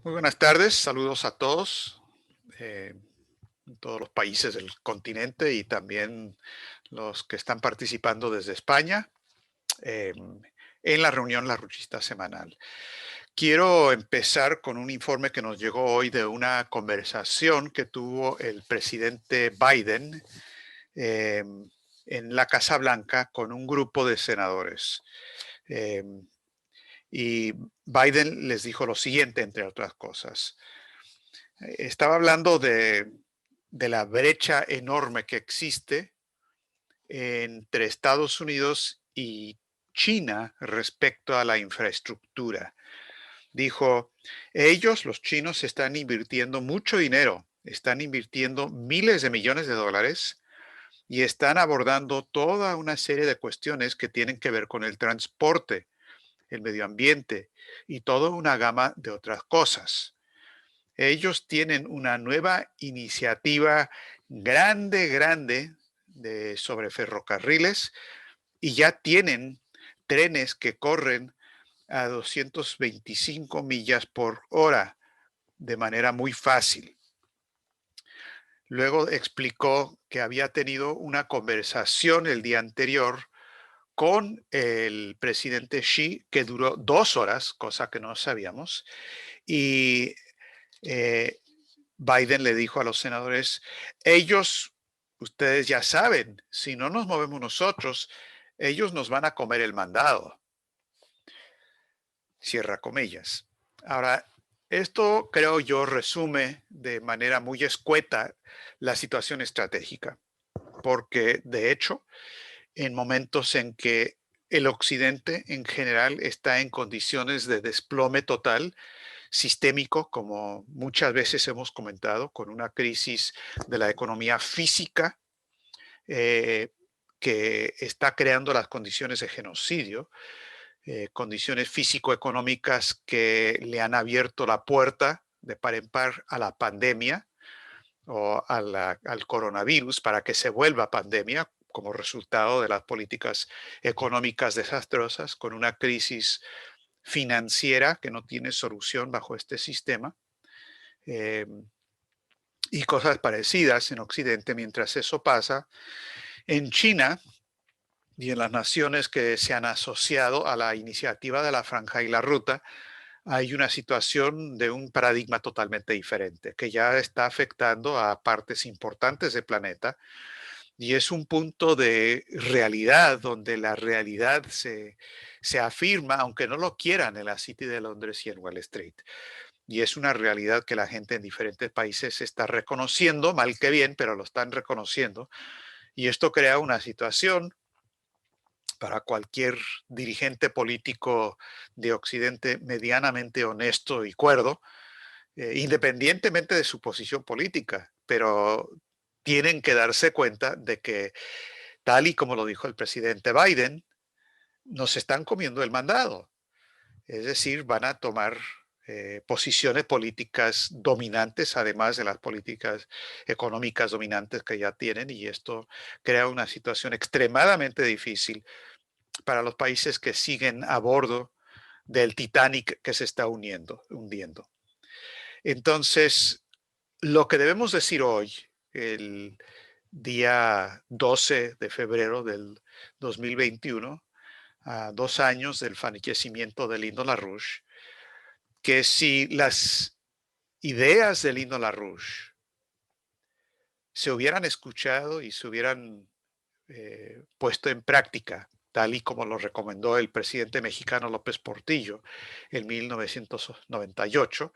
Muy buenas tardes, saludos a todos, eh, en todos los países del continente y también los que están participando desde España eh, en la reunión La Ruchista Semanal. Quiero empezar con un informe que nos llegó hoy de una conversación que tuvo el presidente Biden eh, en la Casa Blanca con un grupo de senadores. Eh, y Biden les dijo lo siguiente, entre otras cosas. Estaba hablando de la brecha enorme que existe entre Estados Unidos y China respecto a la infraestructura. Dijo, ellos, los chinos, están invirtiendo mucho dinero, están invirtiendo miles de millones de dólares y están abordando toda una serie de cuestiones que tienen que ver con el transporte, el medio ambiente y toda una gama de otras cosas. Ellos tienen una nueva iniciativa grande sobre ferrocarriles y ya tienen trenes que corren a 225 millas por hora de manera muy fácil. Luego explicó que había tenido una conversación el día anterior con el presidente Xi que duró 2 horas, cosa que no sabíamos, y eh, Biden le dijo a los senadores, ellos, ustedes ya saben, si no nos movemos nosotros, ellos nos van a comer el mandado. Cierra comillas. Ahora, esto creo yo resume de manera muy escueta la situación estratégica, porque de hecho, en momentos en que el Occidente en general está en condiciones de desplome total, sistémico, como muchas veces hemos comentado, con una crisis de la economía física eh, que está creando las condiciones de genocidio, condiciones físico-económicas que le han abierto la puerta de par en par a la pandemia o al coronavirus para que se vuelva pandemia como resultado de las políticas económicas desastrosas, con una crisis financiera que no tiene solución bajo este sistema. eh, y cosas parecidas en Occidente. Mientras eso pasa, en China y en las naciones que se han asociado a la iniciativa de la Franja y la Ruta, hay una situación de un paradigma totalmente diferente, que ya está afectando a partes importantes del planeta y es un punto de realidad donde la realidad se afirma, aunque no lo quieran, en la City de Londres y en Wall Street. Y es una realidad que la gente en diferentes países está reconociendo, mal que bien, pero lo están reconociendo. Y esto crea una situación para cualquier dirigente político de Occidente medianamente honesto y cuerdo, independientemente de su posición política, pero tienen que darse cuenta de que, tal y como lo dijo el presidente Biden, nos están comiendo el mandado. Es decir, van a tomar posiciones políticas dominantes, además de las políticas económicas dominantes que ya tienen, y esto crea una situación extremadamente difícil para los países que siguen a bordo del Titanic que se está hundiendo. Entonces, lo que debemos decir hoy, el día 12 de febrero del 2021, a 2 años del fallecimiento de Lindo LaRouche, que si las ideas de Lindo LaRouche se hubieran escuchado y se hubieran puesto en práctica, tal y como lo recomendó el presidente mexicano López Portillo en 1998,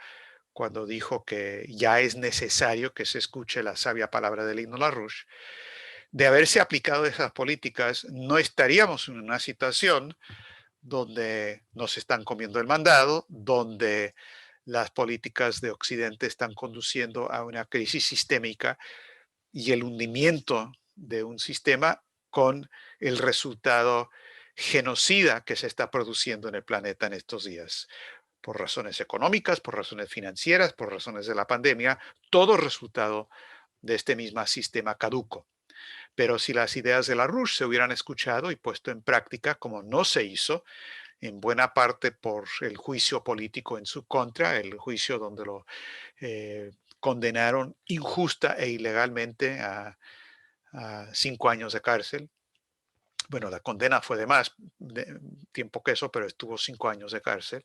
cuando dijo que ya es necesario que se escuche la sabia palabra de Lindo LaRouche, de haberse aplicado esas políticas, no estaríamos en una situación donde nos están comiendo el mandado, donde las políticas de Occidente están conduciendo a una crisis sistémica y el hundimiento de un sistema con el resultado genocida que se está produciendo en el planeta en estos días, por razones económicas, por razones financieras, por razones de la pandemia, todo resultado de este mismo sistema caduco. Pero si las ideas de LaRouche se hubieran escuchado y puesto en práctica, como no se hizo, en buena parte por el juicio político en su contra, el juicio donde lo condenaron injusta e ilegalmente a 5 años de cárcel. Bueno, la condena fue de más tiempo que eso, pero estuvo 5 años de cárcel.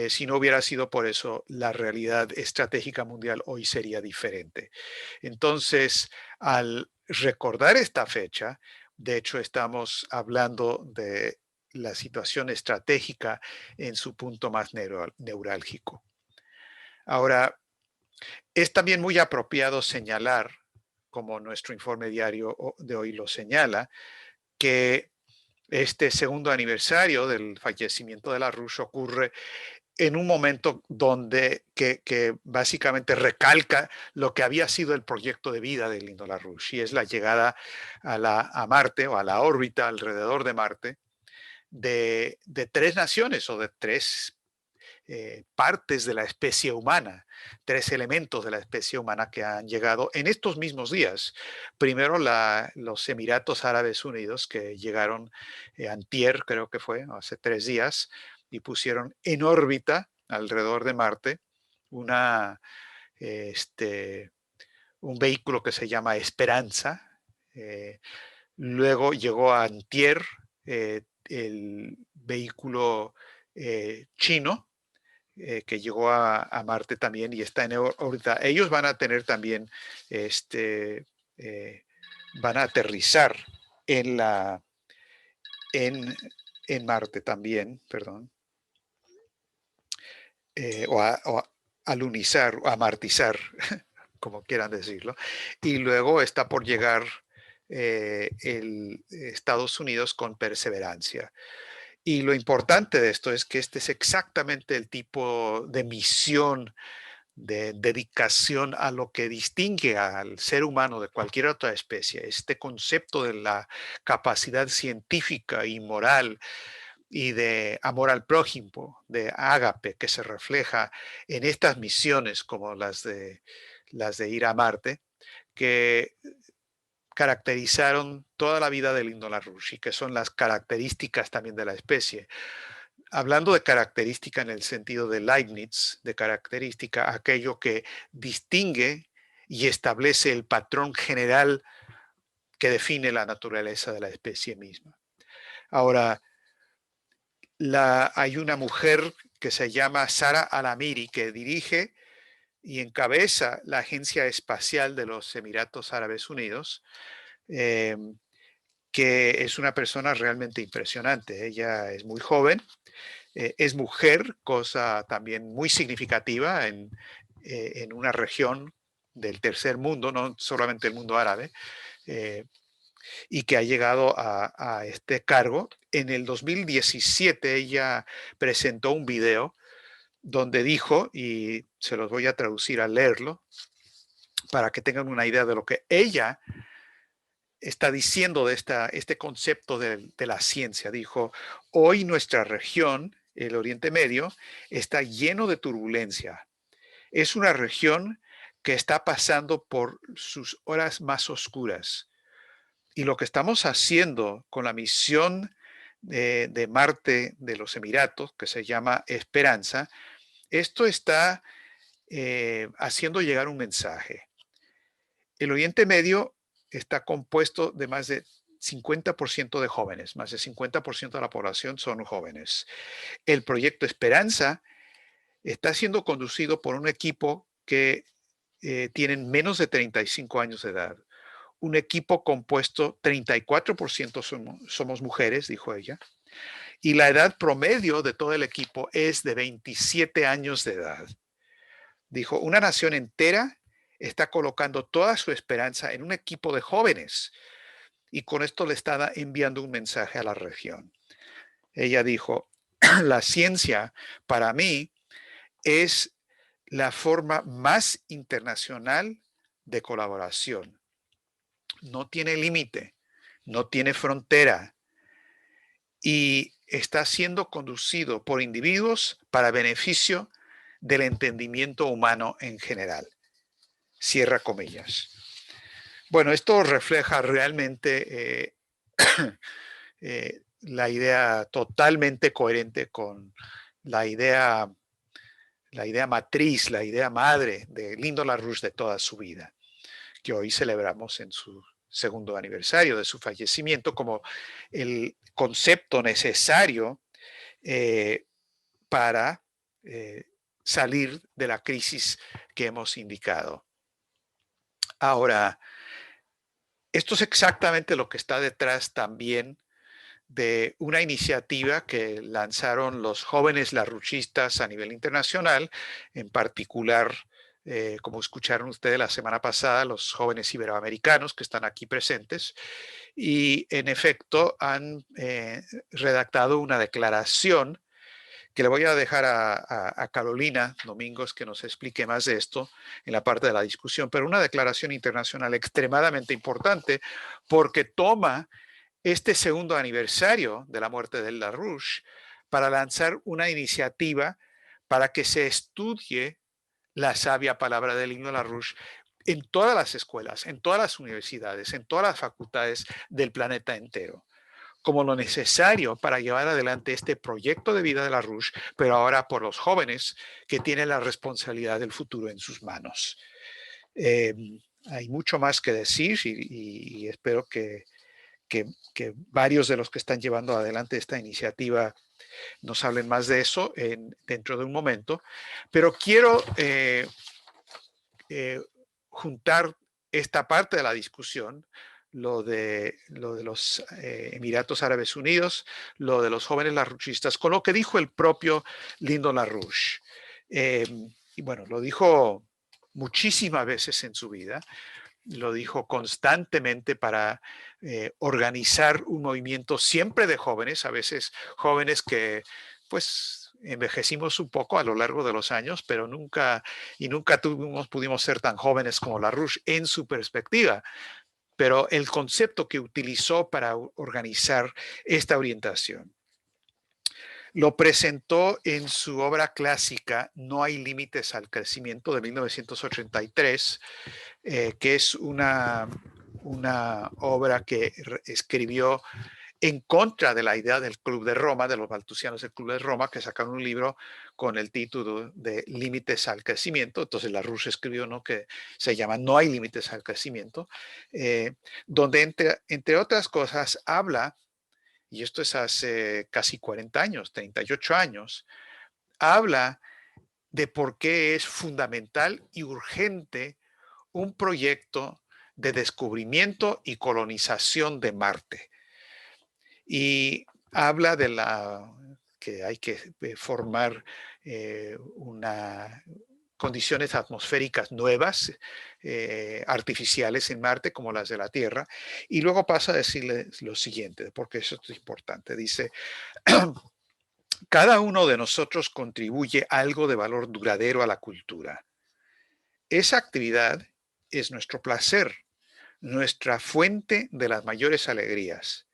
Si no hubiera sido por eso, la realidad estratégica mundial hoy sería diferente. Entonces, al recordar esta fecha, de hecho, estamos hablando de la situación estratégica en su punto más neurálgico. Ahora, es también muy apropiado señalar, como nuestro informe diario de hoy lo señala, que este segundo aniversario del fallecimiento de LaRouche ocurre en un momento donde que básicamente recalca lo que había sido el proyecto de vida de Lindo LaRouche, y es la llegada a Marte o a la órbita alrededor de Marte de tres naciones o de tres partes de la especie humana, tres elementos de la especie humana que han llegado en estos mismos días. Primero los Emiratos Árabes Unidos, que llegaron antier, creo que fue, hace 3 días, y pusieron en órbita alrededor de Marte una, este, un vehículo que se llama Esperanza. Luego llegó a antier el vehículo chino, que llegó a Marte también y está en órbita. Ellos van a tener también, este, eh, van a aterrizar en, la, en Marte también, perdón, o a alunizar, o a martizar, como quieran decirlo. Y luego está por llegar el Estados Unidos con Perseverancia. Y lo importante de esto es que este es exactamente el tipo de misión, de dedicación a lo que distingue al ser humano de cualquier otra especie, este concepto de la capacidad científica y moral y de amor al prójimo, de ágape, que se refleja en estas misiones como las de ir a Marte, que caracterizaron toda la vida del Lindo LaRouche y que son las características también de la especie. Hablando de característica en el sentido de Leibniz, de característica, aquello que distingue y establece el patrón general que define la naturaleza de la especie misma. Ahora, hay una mujer que se llama Sara Al-Amiri, que dirige y encabeza la Agencia Espacial de los Emiratos Árabes Unidos, eh, que es una persona realmente impresionante. Ella es muy joven, es mujer, cosa también muy significativa en una región del tercer mundo, no solamente el mundo árabe, eh, y que ha llegado a este cargo. En el 2017 ella presentó un video donde dijo, y se los voy a traducir al leerlo, para que tengan una idea de lo que ella está diciendo de este concepto de la ciencia. Dijo, hoy nuestra región, el Oriente Medio, está lleno de turbulencia. Es una región que está pasando por sus horas más oscuras. Y lo que estamos haciendo con la misión de Marte de los Emiratos, que se llama Esperanza, esto está haciendo llegar un mensaje. El Oriente Medio está compuesto de más de 50% de jóvenes, más de 50% de la población son jóvenes. El proyecto Esperanza está siendo conducido por un equipo que tienen menos de 35 años de edad. Un equipo compuesto, 34% somos mujeres, dijo ella, y la edad promedio de todo el equipo es de 27 años de edad. Dijo, una nación entera está colocando toda su esperanza en un equipo de jóvenes y con esto le está enviando un mensaje a la región. Ella dijo, la ciencia para mí es la forma más internacional de colaboración. No tiene límite, no tiene frontera y está siendo conducido por individuos para beneficio del entendimiento humano en general. Cierra comillas. Bueno, esto refleja realmente la idea totalmente coherente con la idea, la idea matriz, la idea madre de Lyndon LaRouche de toda su vida, que hoy celebramos en su segundo aniversario de su fallecimiento como el concepto necesario eh, para salir de la crisis que hemos indicado. Ahora, esto es exactamente lo que está detrás también de una iniciativa que lanzaron los jóvenes larruchistas a nivel internacional, en particular, como escucharon ustedes la semana pasada, los jóvenes iberoamericanos que están aquí presentes, y en efecto han redactado una declaración que le voy a dejar a Carolina Domingos que nos explique más de esto en la parte de la discusión, pero una declaración internacional extremadamente importante porque toma este segundo aniversario de la muerte de LaRouche para lanzar una iniciativa para que se estudie la sabia palabra de Lyndon LaRouche en todas las escuelas, en todas las universidades, en todas las facultades del planeta entero, como lo necesario para llevar adelante este proyecto de vida de LaRouche, pero ahora por los jóvenes que tienen la responsabilidad del futuro en sus manos. Eh, Hay mucho más que decir y espero que varios de los que están llevando adelante esta iniciativa nos hablen más de eso dentro de un momento, pero quiero eh, juntar esta parte de la discusión, lo de los Emiratos Árabes Unidos, lo de los jóvenes larruchistas, con lo que dijo el propio Lyndon LaRouche. Y bueno, lo dijo muchísimas veces en su vida, lo dijo constantemente para organizar un movimiento siempre de jóvenes, a veces jóvenes que pues envejecimos un poco a lo largo de los años, pero nunca pudimos ser tan jóvenes como LaRouche en su perspectiva. Pero el concepto que utilizó para organizar esta orientación lo presentó en su obra clásica No hay límites al crecimiento de 1983, que es una obra que escribió en contra de la idea del Club de Roma, de los maltusianos del Club de Roma, que sacaron un libro con el título de Límites al Crecimiento. Entonces LaRouche escribió uno que se llama No hay límites al crecimiento, donde entre otras cosas habla, y esto es hace casi 40 años, 38 años, habla de por qué es fundamental y urgente un proyecto de descubrimiento y colonización de Marte. Y habla de que hay que formar condiciones atmosféricas nuevas, artificiales en Marte, como las de la Tierra. Y luego pasa a decirle lo siguiente, porque eso es importante. Dice, cada uno de nosotros contribuye algo de valor duradero a la cultura. Esa actividad es nuestro placer, nuestra fuente de las mayores alegrías.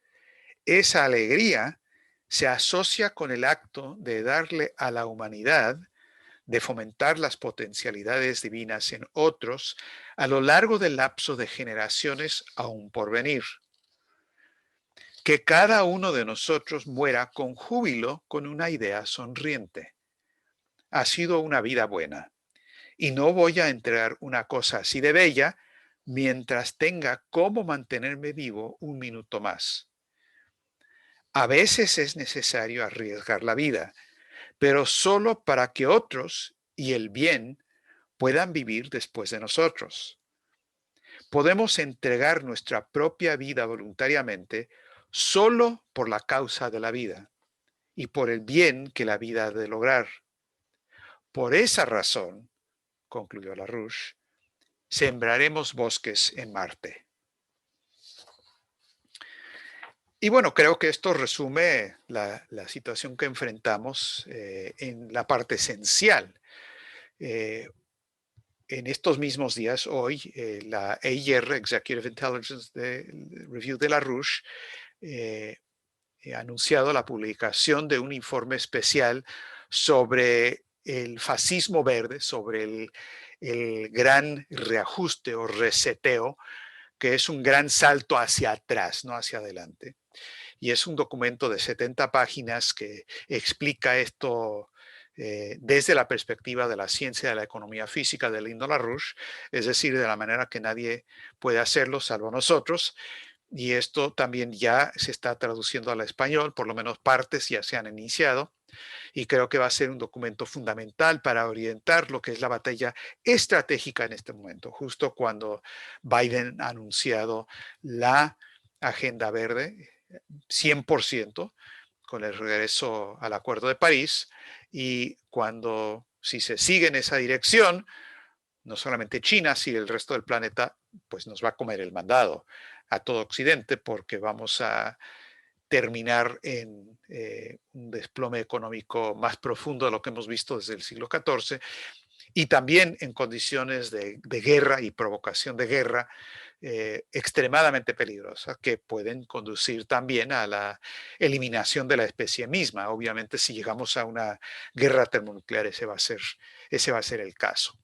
Esa alegría se asocia con el acto de darle a la humanidad, de fomentar las potencialidades divinas en otros a lo largo del lapso de generaciones aún por venir. Que cada uno de nosotros muera con júbilo con una idea sonriente. Ha sido una vida buena y no voy a entregar una cosa así de bella mientras tenga cómo mantenerme vivo un minuto más. A veces es necesario arriesgar la vida, pero solo para que otros y el bien puedan vivir después de nosotros. Podemos entregar nuestra propia vida voluntariamente solo por la causa de la vida y por el bien que la vida ha de lograr. Por esa razón, concluyó LaRouche, sembraremos bosques en Marte. Y bueno, creo que esto resume la situación que enfrentamos en la parte esencial. Eh, en estos mismos días, hoy, la EIR, Executive Intelligence Review de LaRouche, ha anunciado la publicación de un informe especial sobre el fascismo verde, sobre el gran reajuste o reseteo, que es un gran salto hacia atrás, no hacia adelante. y es un documento de 70 páginas que explica esto desde la perspectiva de la ciencia de la economía física de Lyndon LaRouche, es decir, de la manera que nadie puede hacerlo salvo nosotros. Y esto también ya se está traduciendo al español, por lo menos partes ya se han iniciado, y creo que va a ser un documento fundamental para orientar lo que es la batalla estratégica en este momento, justo cuando Biden ha anunciado la agenda verde 100% con el regreso al Acuerdo de París, y cuando, si se sigue en esa dirección, no solamente China, sino el resto del planeta, pues nos va a comer el mandado a todo Occidente, porque vamos a terminar en un desplome económico más profundo de lo que hemos visto desde el siglo XIV, y también en condiciones de guerra y provocación de guerra extremadamente peligrosas, que pueden conducir también a la eliminación de la especie misma. Obviamente, si llegamos a una guerra termonuclear, ese va a ser el caso.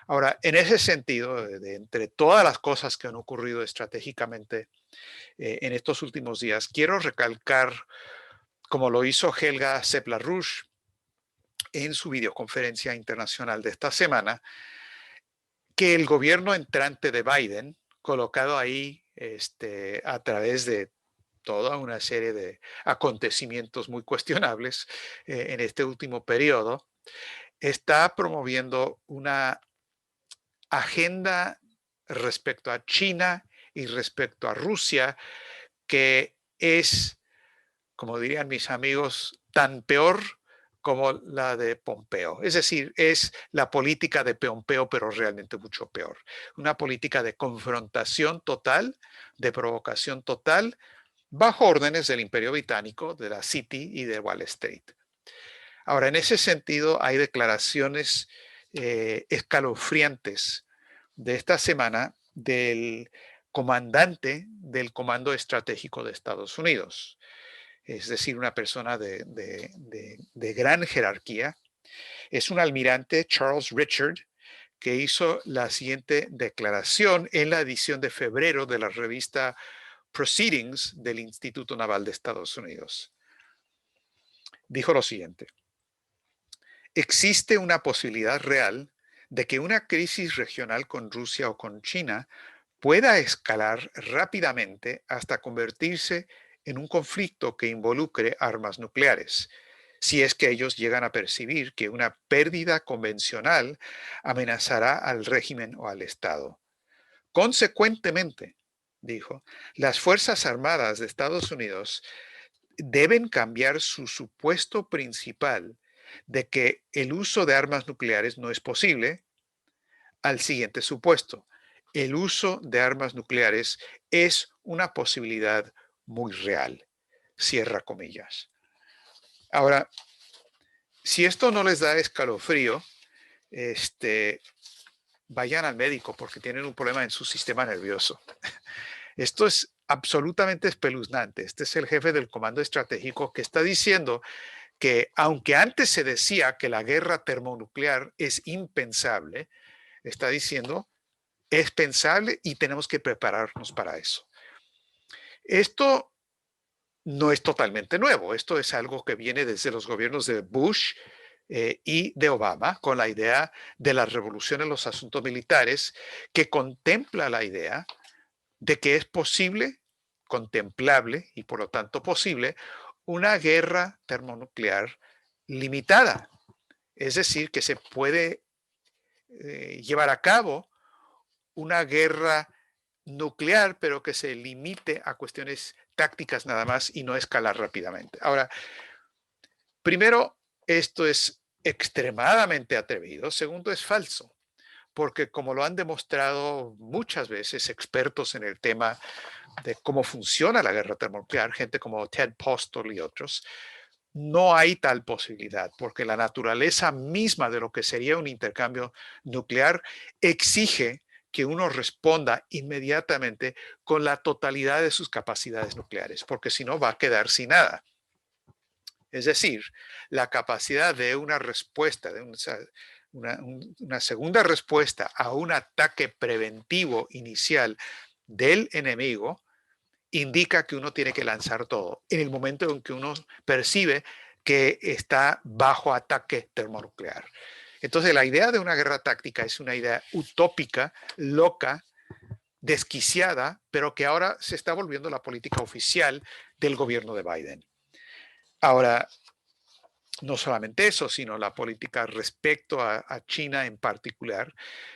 Ahora, en ese sentido, entre todas las cosas que han ocurrido estratégicamente en estos últimos días, quiero recalcar, como lo hizo Helga Sepp-LaRouche en su videoconferencia internacional de esta semana, que el gobierno entrante de Biden, colocado ahí a través de toda una serie de acontecimientos muy cuestionables en este último periodo, está promoviendo una agenda respecto a China y respecto a Rusia que es, como dirían mis amigos, tan peor como la de Pompeo. Es decir, es la política de Pompeo, pero realmente mucho peor. Una política de confrontación total, de provocación total, bajo órdenes del Imperio Británico, de la City y de Wall Street. Ahora, en ese sentido, hay declaraciones escalofriantes de esta semana del comandante del Comando Estratégico de Estados Unidos, es decir, una persona de gran jerarquía. Es un almirante, Charles Richard, que hizo la siguiente declaración en la edición de febrero de la revista Proceedings del Instituto Naval de Estados Unidos. Dijo lo siguiente: existe una posibilidad real de que una crisis regional con Rusia o con China pueda escalar rápidamente hasta convertirse en un conflicto que involucre armas nucleares, si es que ellos llegan a percibir que una pérdida convencional amenazará al régimen o al Estado. Consecuentemente, dijo, las Fuerzas Armadas de Estados Unidos deben cambiar su supuesto principal de que el uso de armas nucleares no es posible al siguiente supuesto: el uso de armas nucleares es una posibilidad muy real. Cierra comillas. Ahora, si esto no les da escalofrío, vayan al médico porque tienen un problema en su sistema nervioso. Esto es absolutamente espeluznante. Este es el jefe del Comando Estratégico que está diciendo que, aunque antes se decía que la guerra termonuclear es impensable, está diciendo es pensable y tenemos que prepararnos para eso. Esto no es totalmente nuevo. Esto es algo que viene desde los gobiernos de Bush y de Obama, con la idea de la revolución en los asuntos militares, que contempla la idea de que es posible, contemplable y por lo tanto posible, una guerra termonuclear limitada. Es decir, que se puede llevar a cabo una guerra nuclear, pero que se limite a cuestiones tácticas nada más y no escalar rápidamente. Ahora, primero, esto es extremadamente atrevido. Segundo, es falso, porque como lo han demostrado muchas veces expertos en el tema de cómo funciona la guerra termonuclear, gente como Ted Postol y otros, no hay tal posibilidad, porque la naturaleza misma de lo que sería un intercambio nuclear exige que uno responda inmediatamente con la totalidad de sus capacidades nucleares, porque si no va a quedar sin nada. Es decir, la capacidad de una respuesta, de una segunda respuesta a un ataque preventivo inicial del enemigo indica que uno tiene que lanzar todo en el momento en que uno percibe que está bajo ataque termonuclear. Entonces, la idea de una guerra táctica es una idea utópica, loca, desquiciada, pero que ahora se está volviendo la política oficial del gobierno de Biden. Ahora, no solamente eso, sino la política respecto a China en particular,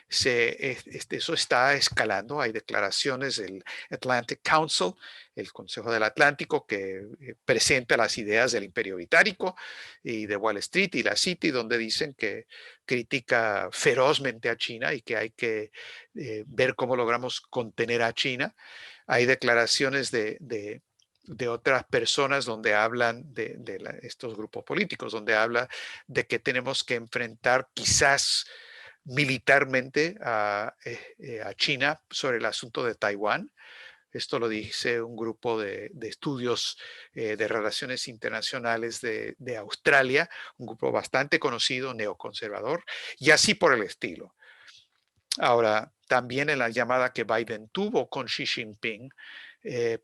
eso está escalando. Hay declaraciones del Atlantic Council, el Consejo del Atlántico, que presenta las ideas del Imperio Británico y de Wall Street y la City, donde dicen que critica ferozmente a China y que hay que ver cómo logramos contener a China. Hay declaraciones de otras personas donde hablan de estos grupos políticos, donde habla de que tenemos que enfrentar quizás militarmente a China sobre el asunto de Taiwán. Esto lo dice un grupo de estudios de relaciones internacionales de Australia, un grupo bastante conocido, neoconservador, y así por el estilo. Ahora, también en la llamada que Biden tuvo con Xi Jinping,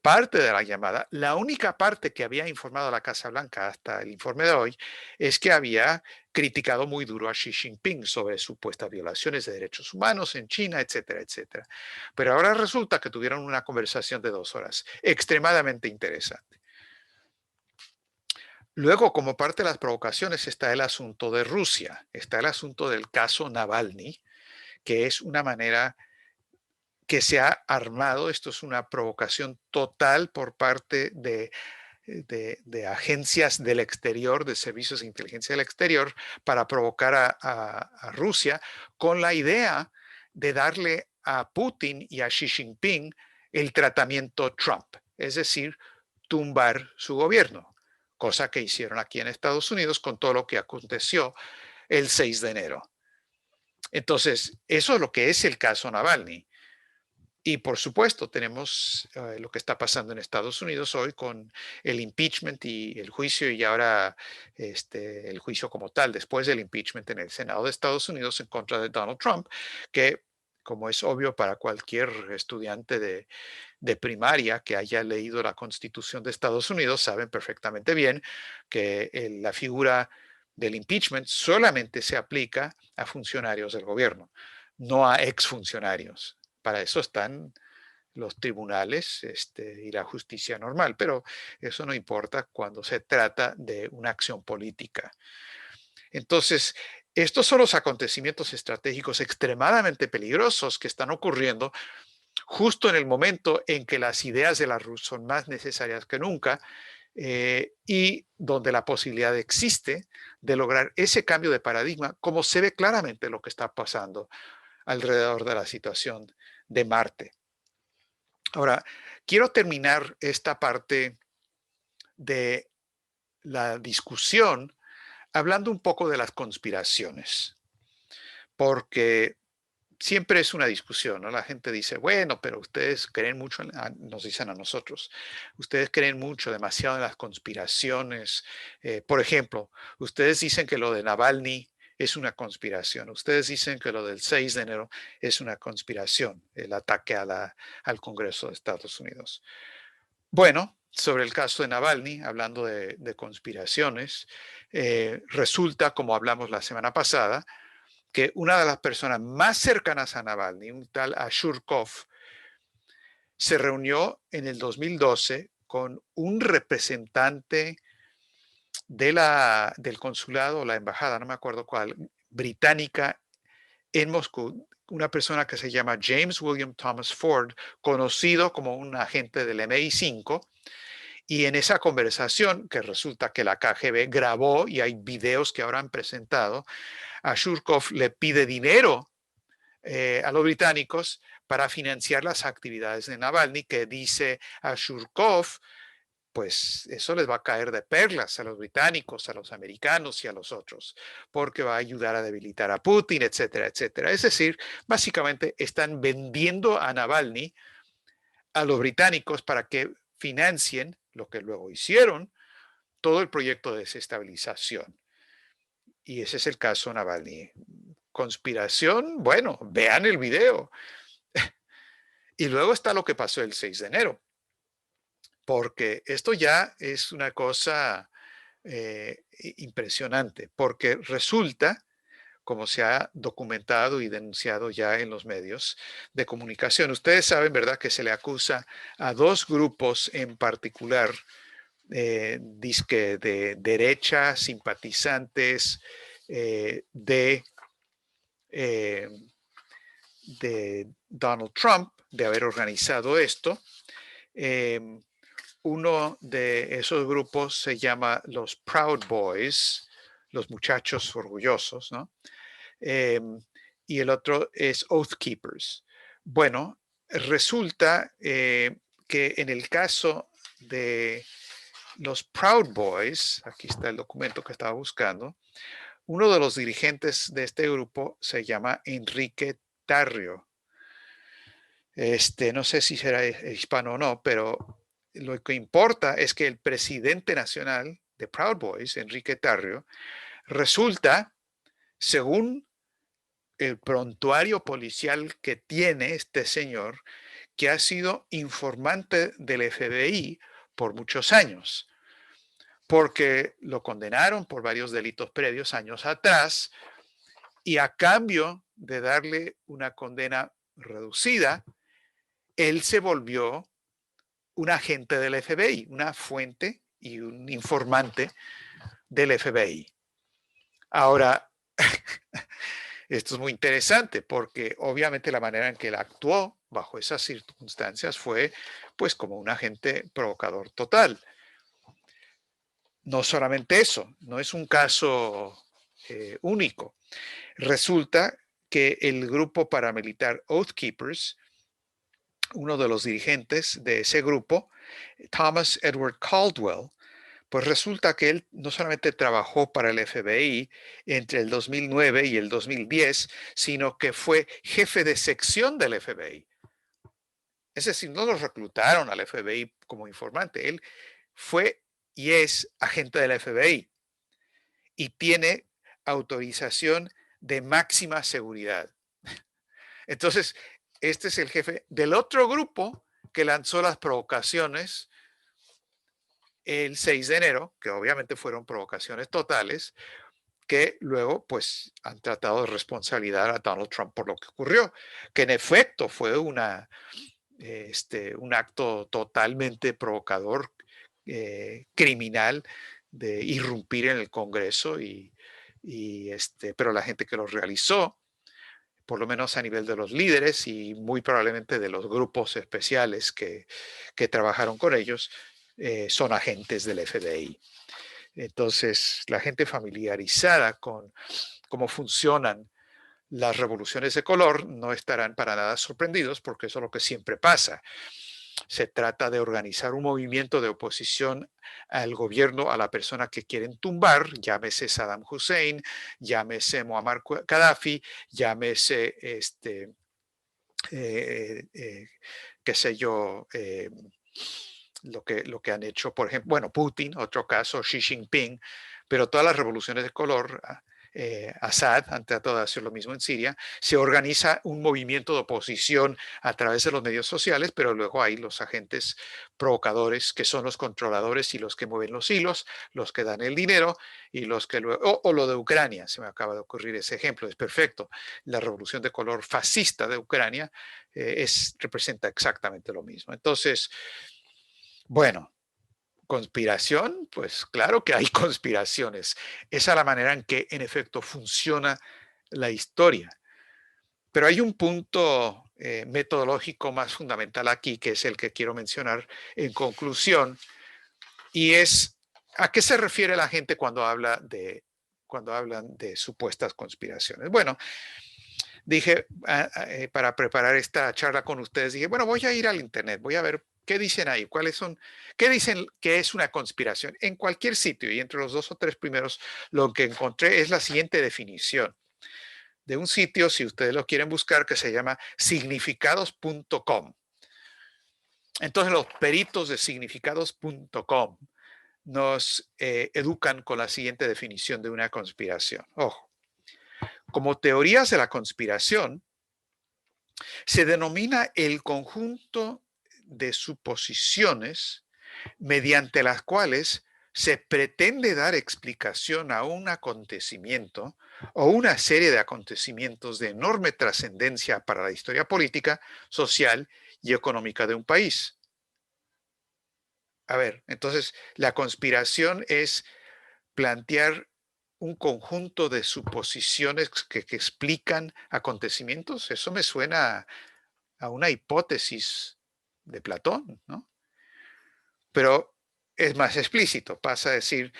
parte de la llamada, la única parte que había informado a la Casa Blanca hasta el informe de hoy es que había criticado muy duro a Xi Jinping sobre supuestas violaciones de derechos humanos en China, etcétera, etcétera. Pero ahora resulta que tuvieron una conversación de 2 horas, extremadamente interesante. Luego, como parte de las provocaciones, está el asunto de Rusia, está el asunto del caso Navalny, que es una manera que se ha armado. Esto es una provocación total por parte de agencias del exterior, de servicios de inteligencia del exterior, para provocar a Rusia con la idea de darle a Putin y a Xi Jinping el tratamiento Trump, es decir, tumbar su gobierno, cosa que hicieron aquí en Estados Unidos con todo lo que aconteció el 6 de enero. Entonces, eso es lo que es el caso Navalny. Y por supuesto, tenemos lo que está pasando en Estados Unidos hoy con el impeachment y el juicio, y ahora el juicio como tal, después del impeachment en el Senado de Estados Unidos en contra de Donald Trump, que, como es obvio para cualquier estudiante de primaria que haya leído la Constitución de Estados Unidos, saben perfectamente bien que la figura del impeachment solamente se aplica a funcionarios del gobierno, no a exfuncionarios. Para eso están los tribunales y la justicia normal, pero eso no importa cuando se trata de una acción política. Entonces, estos son los acontecimientos estratégicos extremadamente peligrosos que están ocurriendo justo en el momento en que las ideas de la RUS son más necesarias que nunca, y donde la posibilidad existe de lograr ese cambio de paradigma, como se ve claramente lo que está pasando alrededor de la situación de Marte. Ahora, quiero terminar esta parte de la discusión hablando un poco de las conspiraciones, porque siempre es una discusión, ¿no? La gente dice, bueno, pero ustedes creen mucho, nos dicen a nosotros, ustedes creen mucho, demasiado en las conspiraciones. Por ejemplo, ustedes dicen que lo de Navalny es una conspiración. Ustedes dicen que lo del 6 de enero es una conspiración, el ataque al Congreso de Estados Unidos. Bueno, sobre el caso de Navalny, hablando de conspiraciones, resulta, como hablamos la semana pasada, que una de las personas más cercanas a Navalny, un tal Ashurkov, se reunió en el 2012 con un representante del consulado o la embajada, no me acuerdo cuál, británica en Moscú, una persona que se llama James William Thomas Ford, conocido como un agente del MI5. Y en esa conversación, que resulta que la KGB grabó y hay videos que ahora han presentado, Ashurkov le pide dinero a los británicos para financiar las actividades de Navalny, que dice Ashurkov, pues eso les va a caer de perlas a los británicos, a los americanos y a los otros, porque va a ayudar a debilitar a Putin, etcétera, etcétera. Es decir, básicamente están vendiendo a Navalny a los británicos para que financien lo que luego hicieron, todo el proyecto de desestabilización. Y ese es el caso Navalny. Conspiración, bueno, vean el video. Y luego está lo que pasó el 6 de enero. porque esto ya es una cosa impresionante, porque resulta, como se ha documentado y denunciado ya en los medios de comunicación, ustedes saben, ¿verdad?, que se le acusa a dos grupos en particular, dizque de derecha, simpatizantes de eh, de Donald Trump, de haber organizado esto. Eh, Uno de esos grupos se llama los Proud Boys, los muchachos orgullosos, ¿no? Eh, y el otro es Oath Keepers. Bueno, resulta que en el caso de los Proud Boys, aquí está el documento que estaba buscando, uno de los dirigentes de este grupo se llama Enrique Tarrio. No sé si será hispano o no, pero lo que importa es que el presidente nacional de Proud Boys, Enrique Tarrio, resulta, según el prontuario policial que tiene este señor, que ha sido informante del FBI por muchos años, porque lo condenaron por varios delitos previos años atrás y a cambio de darle una condena reducida, él se volvió un agente del FBI, una fuente y un informante del FBI. Ahora, esto es muy interesante porque obviamente la manera en que él actuó bajo esas circunstancias fue pues como un agente provocador total. No solamente eso, no es un caso único. Resulta que el grupo paramilitar Oath Keepers, uno de los dirigentes de ese grupo, Thomas Edward Caldwell, pues resulta que él no solamente trabajó para el FBI entre el 2009 y el 2010, sino que fue jefe de sección del FBI. Es decir, no lo reclutaron al FBI como informante, él fue y es agente del FBI y tiene autorización de máxima seguridad. Entonces, este es el jefe del otro grupo que lanzó las provocaciones el 6 de enero, que obviamente fueron provocaciones totales, que luego pues han tratado de responsabilizar a Donald Trump por lo que ocurrió, que en efecto fue un acto totalmente provocador, criminal, de irrumpir en el Congreso pero la gente que lo realizó, por lo menos a nivel de los líderes y muy probablemente de los grupos especiales que trabajaron con ellos, son agentes del FBI. Entonces, la gente familiarizada con cómo funcionan las revoluciones de color no estarán para nada sorprendidos porque eso es lo que siempre pasa. Se trata de organizar un movimiento de oposición al gobierno, a la persona que quieren tumbar, llámese Saddam Hussein, llámese Muammar Gaddafi, llámese qué sé yo, lo que han hecho, por ejemplo, bueno, Putin, otro caso, Xi Jinping, pero todas las revoluciones de color, Assad han tratado de hacer lo mismo en Siria, se organiza un movimiento de oposición a través de los medios sociales, pero luego hay los agentes provocadores que son los controladores y los que mueven los hilos, los que dan el dinero y los que luego, o lo de Ucrania, se me acaba de ocurrir ese ejemplo, es perfecto, la revolución de color fascista de Ucrania representa exactamente lo mismo. Entonces, bueno, conspiración, pues claro que hay conspiraciones. Esa es la manera en que en efecto funciona la historia. Pero hay un punto metodológico más fundamental aquí, que es el que quiero mencionar en conclusión, y es ¿a qué se refiere la gente cuando hablan de supuestas conspiraciones? Bueno, dije, para preparar esta charla con ustedes, dije, bueno, voy a ir al internet, voy a ver qué dicen ahí, qué dicen que es una conspiración. En cualquier sitio, y entre los 2 o 3 primeros, lo que encontré es la siguiente definición de un sitio, si ustedes lo quieren buscar, que se llama significados.com. Entonces, los peritos de significados.com nos educan con la siguiente definición de una conspiración. Ojo, como teorías de la conspiración, se denomina el conjunto de suposiciones mediante las cuales se pretende dar explicación a un acontecimiento o una serie de acontecimientos de enorme trascendencia para la historia política, social y económica de un país. A ver, entonces la conspiración es plantear un conjunto de suposiciones que explican acontecimientos. Eso me suena a una hipótesis de Platón, ¿no? Pero es más explícito, pasa a decir,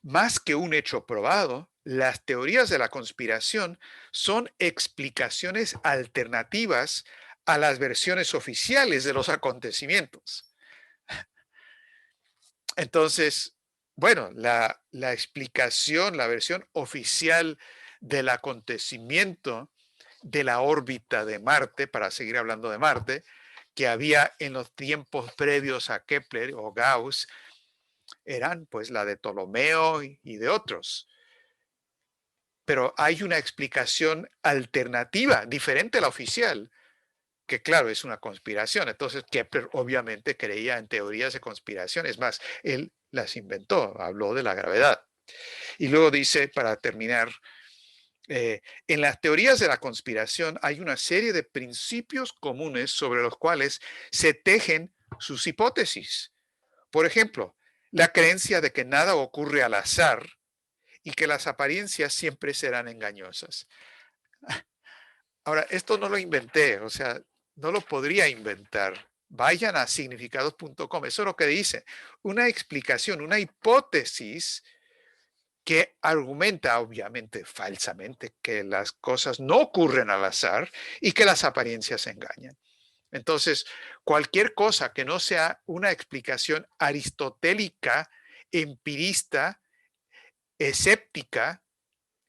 más que un hecho probado, las teorías de la conspiración son explicaciones alternativas a las versiones oficiales de los acontecimientos. Entonces, bueno, la explicación, la versión oficial del acontecimiento de la órbita de Marte, para seguir hablando de Marte, que había en los tiempos previos a Kepler o Gauss, eran pues la de Ptolomeo y de otros. Pero hay una explicación alternativa, diferente a la oficial, que claro, es una conspiración. Entonces Kepler obviamente creía en teorías de conspiración. Es más, él las inventó, habló de la gravedad. Y luego dice, para terminar, en las teorías de la conspiración hay una serie de principios comunes sobre los cuales se tejen sus hipótesis. Por ejemplo, la creencia de que nada ocurre al azar y que las apariencias siempre serán engañosas. Ahora, esto no lo inventé, o sea, no lo podría inventar. Vayan a significados.com, eso es lo que dice. Una explicación, una hipótesis que argumenta, obviamente falsamente, que las cosas no ocurren al azar y que las apariencias engañan. Entonces, cualquier cosa que no sea una explicación aristotélica, empirista, escéptica,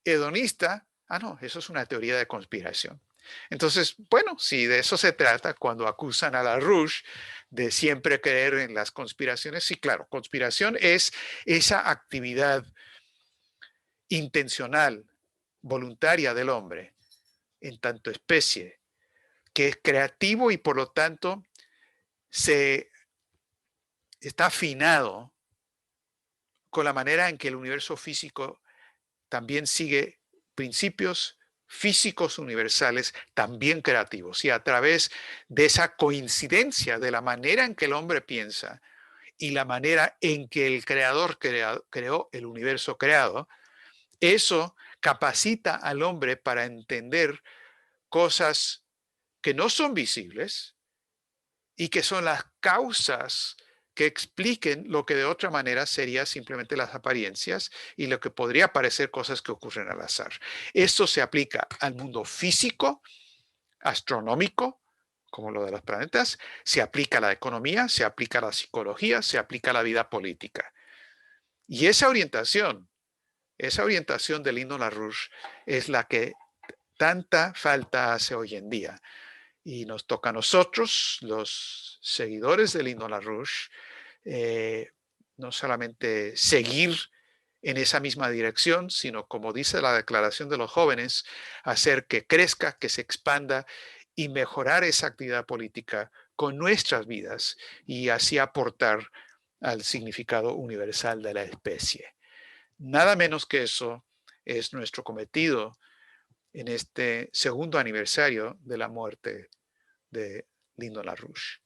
hedonista, no, eso es una teoría de conspiración. Entonces, bueno, si de eso se trata cuando acusan a LaRouche de siempre creer en las conspiraciones, sí, claro, conspiración es esa actividad intencional, voluntaria del hombre, en tanto especie, que es creativo y por lo tanto se está afinado con la manera en que el universo físico también sigue principios físicos universales, también creativos. Y a través de esa coincidencia de la manera en que el hombre piensa y la manera en que el creador creó el universo creado, eso capacita al hombre para entender cosas que no son visibles y que son las causas que expliquen lo que de otra manera sería simplemente las apariencias y lo que podría parecer cosas que ocurren al azar. Esto se aplica al mundo físico, astronómico, como lo de los planetas, se aplica a la economía, se aplica a la psicología, se aplica a la vida política. Y esa orientación de Lino LaRouche es la que tanta falta hace hoy en día. Y nos toca a nosotros, los seguidores de Lino LaRouche, no solamente seguir en esa misma dirección, sino, como dice la Declaración de los Jóvenes, hacer que crezca, que se expanda y mejorar esa actividad política con nuestras vidas y así aportar al significado universal de la especie. Nada menos que eso es nuestro cometido en este segundo aniversario de la muerte de Lino LaRouche.